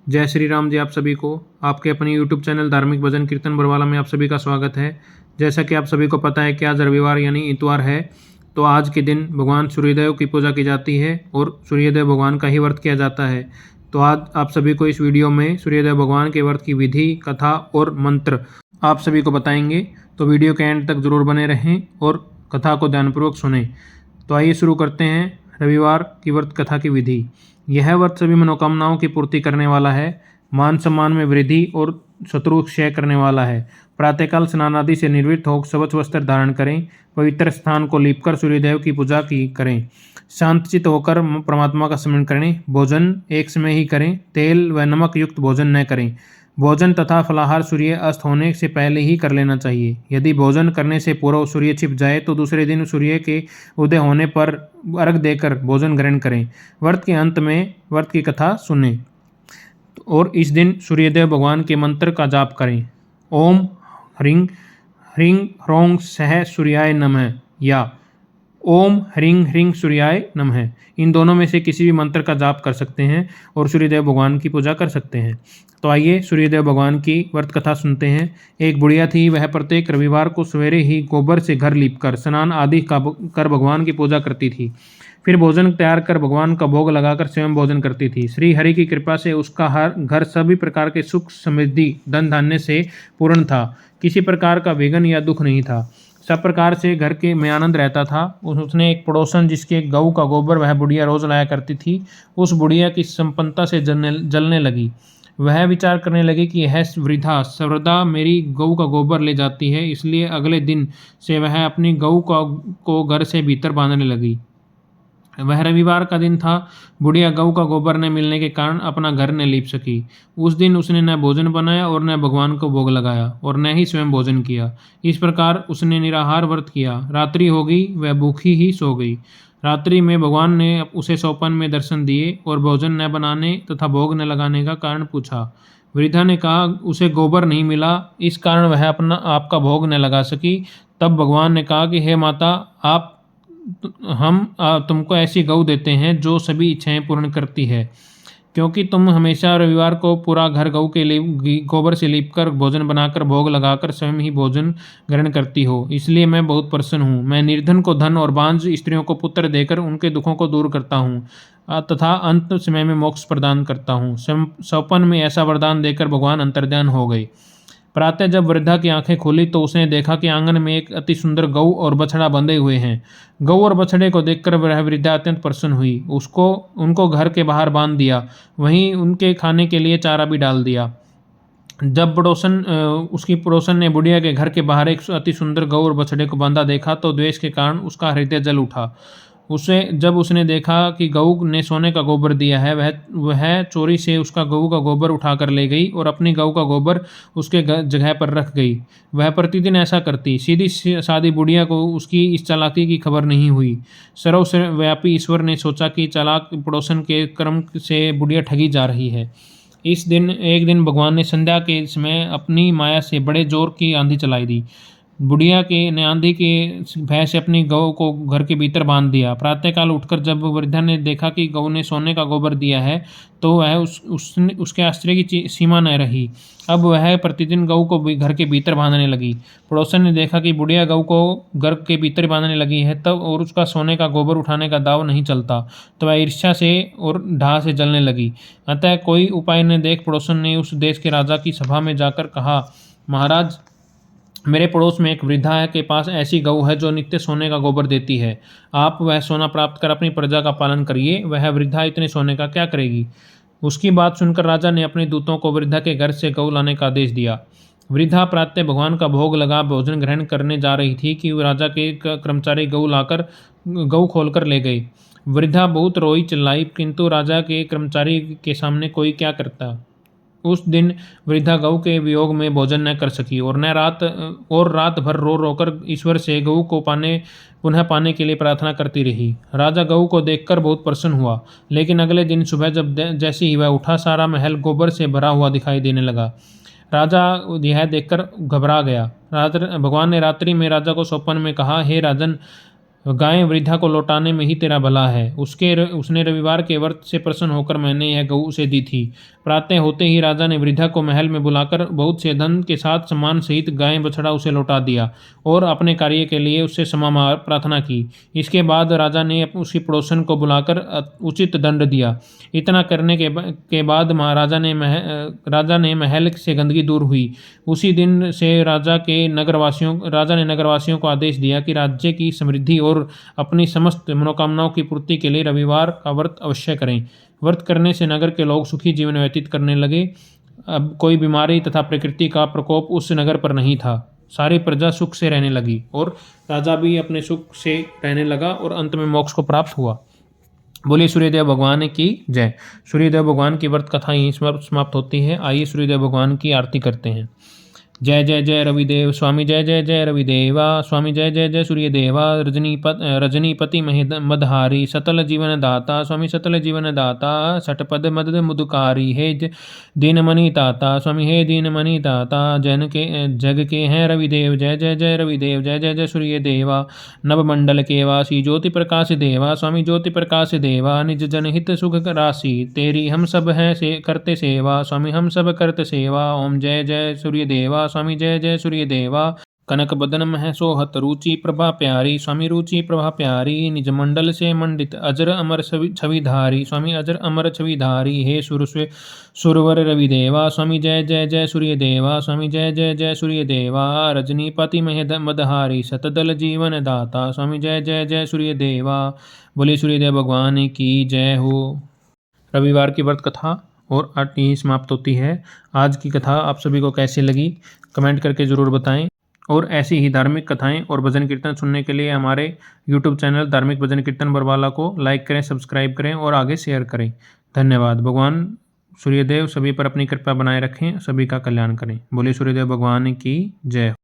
जय श्री राम जी। आप सभी को आपके अपने YouTube चैनल धार्मिक भजन कीर्तन बरवाला में आप सभी का स्वागत है। जैसा कि आप सभी को पता है कि आज रविवार यानी इतवार है, तो आज के दिन भगवान सूर्यदेव की पूजा की जाती है और सूर्यदेव भगवान का ही व्रत किया जाता है। तो आज आप सभी को इस वीडियो में सूर्यदेव भगवान के व्रत की विधि, कथा और मंत्र आप सभी को बताएंगे। तो वीडियो के एंड तक जरूर बने रहें और कथा को ध्यानपूर्वक सुनें। तो आइए शुरू करते हैं रविवार की व्रत कथा की विधि। यह व्रत सभी मनोकामनाओं की पूर्ति करने वाला है, मान सम्मान में वृद्धि और शत्रु क्षय करने वाला है। प्रातःकाल स्नान आदि से निर्वृत्त होकर स्वच्छ वस्त्र धारण करें, पवित्र स्थान को लीपकर सूर्यदेव की पूजा की करें, शांतचित्त होकर परमात्मा का स्मरण करें। भोजन एक समय ही करें, तेल व नमक युक्त भोजन न करें। भोजन तथा फलाहार सूर्य अस्त होने से पहले ही कर लेना चाहिए। यदि भोजन करने से पूर्व सूर्य छिप जाए तो दूसरे दिन सूर्य के उदय होने पर अर्घ देकर भोजन ग्रहण करें। व्रत के अंत में व्रत की कथा सुनें और इस दिन सूर्यदेव भगवान के मंत्र का जाप करें। ओम ह्रीं ह्रीं ह्रौं सह सूर्याय नमः या ओम ह्रीं ह्रीं सूर्याय नमः, इन दोनों में से किसी भी मंत्र का जाप कर सकते हैं और सूर्यदेव भगवान की पूजा कर सकते हैं। तो आइए सूर्यदेव भगवान की व्रत कथा सुनते हैं। एक बुढ़िया थी, वह प्रत्येक रविवार को सवेरे ही गोबर से घर लीपकर स्नान आदि कर भगवान की पूजा करती थी। फिर भोजन तैयार कर भगवान का भोग लगाकर स्वयं भोजन करती थी। श्री हरि की कृपा से उसका हर घर सभी प्रकार के सुख समृद्धि धन धान्य से पूर्ण था। किसी प्रकार का विघ्न या दुख नहीं था। सब प्रकार से घर के में आनंद रहता था। उसने एक पड़ोसन जिसके गऊ का गोबर वह बुढ़िया रोज लाया करती थी, उस बुढ़िया की संपन्नता से जलने लगी। वह विचार करने लगी कि यह वृद्धा सर्वदा मेरी गऊ का गोबर ले जाती है, इसलिए अगले दिन से वह अपनी गऊ को घर से भीतर बांधने लगी। वह रविवार का दिन था। बुढ़िया गऊ का गोबर न मिलने के कारण अपना घर न लीप सकी। उस दिन उसने न भोजन बनाया और न भगवान को भोग लगाया और न ही स्वयं भोजन किया। इस प्रकार उसने निराहार व्रत किया। रात्रि हो गई, वह भूखी ही सो गई। रात्रि में भगवान ने उसे स्वप्न में दर्शन दिए और भोजन न बनाने तथा भोग न लगाने का कारण पूछा। वृद्धा ने कहा उसे गोबर नहीं मिला, इस कारण वह अपना आपका भोग न लगा सकी। तब भगवान ने कहा कि हे माता, हम तुमको ऐसी गऊ देते हैं जो सभी इच्छाएं पूर्ण करती है। क्योंकि तुम हमेशा रविवार को पूरा घर गऊ के लिए गोबर से लीपकर भोजन बनाकर भोग लगाकर स्वयं ही भोजन ग्रहण करती हो, इसलिए मैं बहुत प्रसन्न हूँ। मैं निर्धन को धन और बांझ स्त्रियों को पुत्र देकर उनके दुखों को दूर करता हूँ तथा अंत समय में मोक्ष प्रदान करता हूँ। स्वप्न में ऐसा वरदान देकर भगवान अंतर्ध्यान हो गए। प्रातः जब वृद्धा की आंखें खोली तो उसने देखा कि आंगन में एक अति सुंदर गऊ और बछड़ा बंधे हुए हैं। गऊ और बछड़े को देखकर वह वृद्धा अत्यंत प्रसन्न हुई। उनको घर के बाहर बांध दिया, वहीं उनके खाने के लिए चारा भी डाल दिया। जब उसकी पड़ोसन ने बुढ़िया के घर के बाहर एक अति सुंदर गऊ और बछड़े को बांधा देखा तो द्वेष के कारण उसका हृदय जल उठा। जब उसने देखा कि गऊ ने सोने का गोबर दिया है, वह चोरी से उसका गऊ का गोबर उठाकर ले गई और अपनी गऊ का गोबर उसके जगह पर रख गई। वह प्रतिदिन ऐसा करती। सीधी सादी बुढ़िया को उसकी इस चालाकी की खबर नहीं हुई। सर्वव्यापी ईश्वर ने सोचा कि चालाक पड़ोसन के कर्म से बुढ़िया ठगी जा रही है। एक दिन भगवान ने संध्या के समय अपनी माया से बड़े जोर की आंधी चलाई दी। बुढ़िया ने आंधी के भय से अपनी गऊ को घर के भीतर बांध दिया। प्रातःकाल उठकर जब वृद्धा ने देखा कि गऊ ने सोने का गोबर दिया है तो वह उसके आश्चर्य की सीमा न रही। अब वह प्रतिदिन गऊ को घर के भीतर बांधने लगी। पड़ोसन ने देखा कि बुढ़िया गऊ को घर के भीतर बांधने लगी है तब और उसका सोने का गोबर उठाने का दाव नहीं चलता, तो वह ईर्ष्या से और ढाह से जलने लगी। अतः कोई उपाय न देख पड़ोसन ने उस देश के राजा की सभा में जाकर कहा, महाराज, मेरे पड़ोस में एक वृद्धा है के पास ऐसी गऊ है जो नित्य सोने का गोबर देती है। आप वह सोना प्राप्त कर अपनी प्रजा का पालन करिए। वह वृद्धा इतने सोने का क्या करेगी। उसकी बात सुनकर राजा ने अपने दूतों को वृद्धा के घर से गऊ लाने का आदेश दिया। वृद्धा प्रातः भगवान का भोग लगा भोजन ग्रहण करने जा रही थी कि राजा के कर्मचारी गऊ खोलकर ले गए। वृद्धा बहुत रोई चिल्लाई, किंतु राजा के कर्मचारी के सामने कोई क्या करता। उस दिन वृद्धा गऊ के वियोग में भोजन न कर सकी और रात भर रो रोकर ईश्वर से गऊ को पुनः पाने के लिए प्रार्थना करती रही। राजा गऊ को देखकर बहुत प्रसन्न हुआ, लेकिन अगले दिन सुबह जैसे ही वह उठा, सारा महल गोबर से भरा हुआ दिखाई देने लगा। राजा यह देखकर घबरा गया। भगवान ने रात्रि में राजा को स्वप्न में कहा, हे राजन, गाय वृद्धा को लौटाने में ही तेरा भला है। उसने रविवार के व्रत से प्रसन्न होकर मैंने यह गऊ उसे दी थी। प्रातः होते ही राजा ने वृद्धा को महल में बुलाकर बहुत से धन के साथ सम्मान सहित गाय बछड़ा उसे लौटा दिया और अपने कार्य के लिए उससे क्षमा प्रार्थना की। इसके बाद राजा ने उसकी पड़ोसन को बुलाकर उचित दंड दिया। इतना करने के बाद राजा ने महल से गंदगी दूर हुई। उसी दिन से राजा ने नगरवासियों को आदेश दिया कि राज्य की समृद्धि और अपनी समस्त मनोकामनाओं की पूर्ति के लिए रविवार का व्रत अवश्य करें। व्रत करने से नगर के लोग सुखी जीवन व्यतीत करने लगे। अब कोई बीमारी तथा प्रकृति का प्रकोप उस नगर पर नहीं था। सारी प्रजा सुख से रहने लगी और राजा भी अपने सुख से रहने लगा और अंत में मोक्ष को प्राप्त हुआ। बोलिए सूर्यदेव भगवान की जय। सूर्यदेव भगवान की व्रत कथा यहीं समाप्त होती है। आइए सूर्यदेव भगवान की आरती करते हैं। जय जय जय रविदेव स्वामी, जय जय जय रविदेवा स्वामी, जय जय जय सूर्यदेवा। रजनीपति मदहारी सतल जीवन दाता स्वामी, सतल जीवन दाता। सटपद मदद मुदकारी हे दीनमणि ताता स्वामी, हे दीनमणि ताता। जग के हैं रविदेव, जय जय जय रविदेव, जय जय जय सूर्यदेवा। नवमंडल के वासी ज्योति प्रकाश देवा स्वामी, ज्योति प्रकाश देवा। निज जनहित सुख राशि तेरी हम सब हैं करते सेवा स्वामी, हम सब करते सेवा। ओम जय जय सूर्यदेवा स्वामी, जय जय सूर्यदेवा। कनक बदन मह सोहत रुचि प्रभा प्यारी स्वामी, रुचि प्रभा प्यारी। निज मंडल से मंडित अजर अमर छविधारी स्वामी, अजर अमर छविधारी। हे सुरवर रविदेवा स्वामी, जय जय जय सूर्यदेवा स्वामी, जय जय जय सूर्यदेवा। रजनीपति मदहारी सतदल जीवन दाता स्वामी, जय जय जय सूर्यदेवा। बोले सूर्यदेव भगवान की जय हो। रविवार की व्रत कथा और यहीं समाप्त होती है। आज की कथा आप सभी को कैसी लगी कमेंट करके ज़रूर बताएं और ऐसी ही धार्मिक कथाएं और भजन कीर्तन सुनने के लिए हमारे YouTube चैनल धार्मिक भजन कीर्तन बरवाला को लाइक करें, सब्सक्राइब करें और आगे शेयर करें। धन्यवाद। भगवान सूर्यदेव सभी पर अपनी कृपा बनाए रखें, सभी का कल्याण करें। बोले सूर्यदेव भगवान की जय।